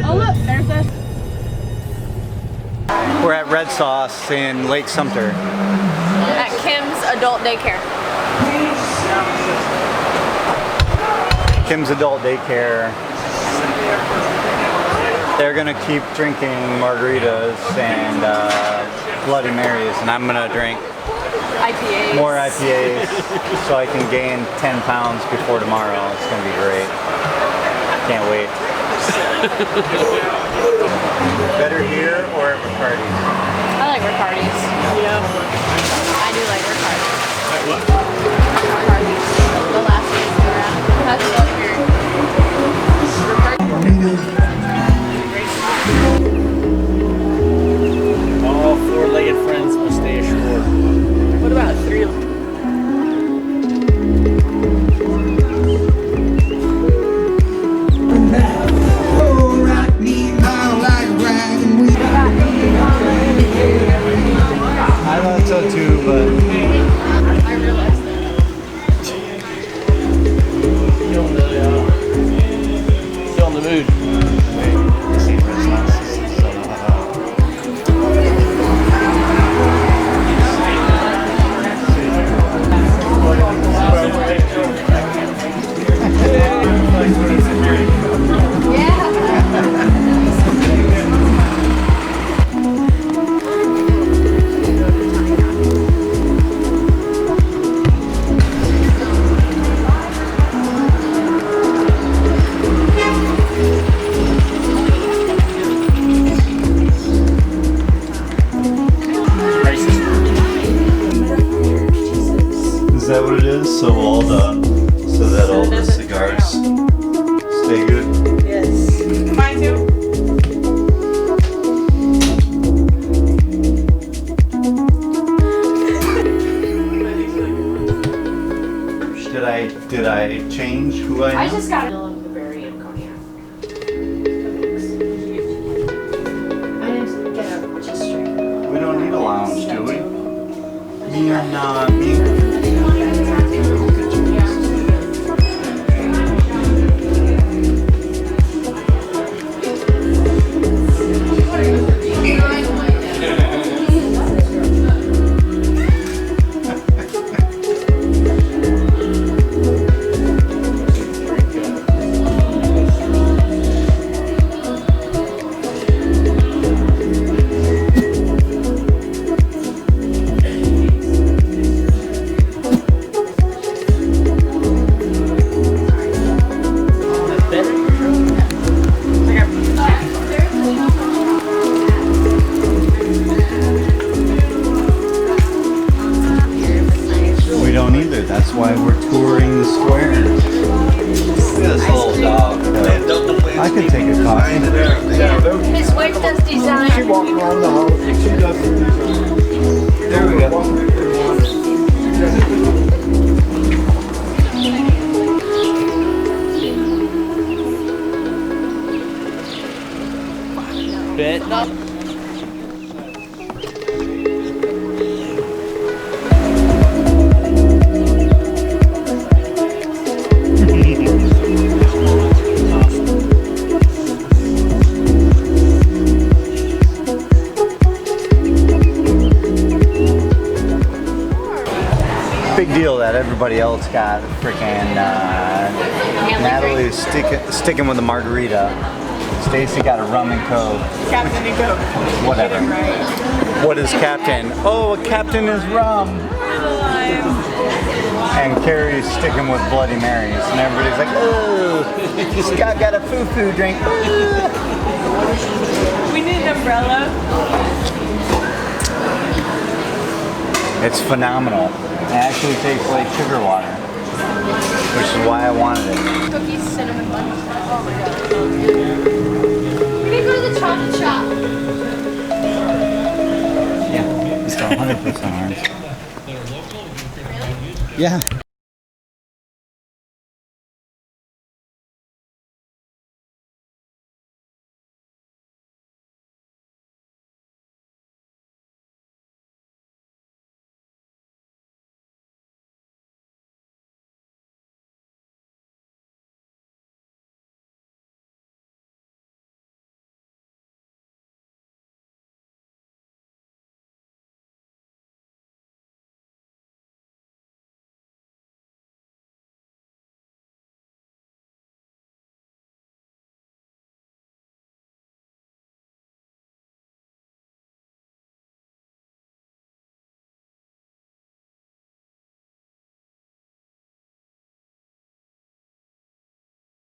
Oh look, there's this. We're at Red Sauce in Lake Sumter. At Kim's Adult Daycare. Kim's Adult Daycare. They're gonna keep drinking margaritas and Bloody Marys, and I'm gonna drink IPAs. more IPAs so I can gain 10 pounds before tomorrow. It's gonna be great. Can't wait. Better here or at Ricardi's? I like Ricardi's. Yeah. I do like Ricardi's. What? Ricardi's. The last one we were at. That's up here. All four-legged friends must stay ashore. What about three? I thought so too, but I realized that. Still in the mood. is that what it is? So that all the cigars stay good? Yes. Mine too. Did I change who I am? I just got a berry and cognac. I didn't get a just straight. We don't need a lounge, do we? Me and me. We don't either. That's why we're touring the square. Look at this little dog. I could take a coffee. His wife does design. She walked around the house. She does the design. There we go. Bit. Big deal that everybody else got freaking Natalie's sticking with the margarita. Stacy got a rum and coke. Captain and Coke. Whatever. What is Captain? Oh, a Captain is rum. And Carrie's sticking with Bloody Marys, and everybody's like, "Oh, Scott got a foo-foo drink." We need an umbrella. It's phenomenal. It actually tastes like sugar water, which is why I wanted it. Cookies, cinnamon buns. Oh my god. We need to go to the chocolate shop. Yeah, it's 100% orange. Yeah.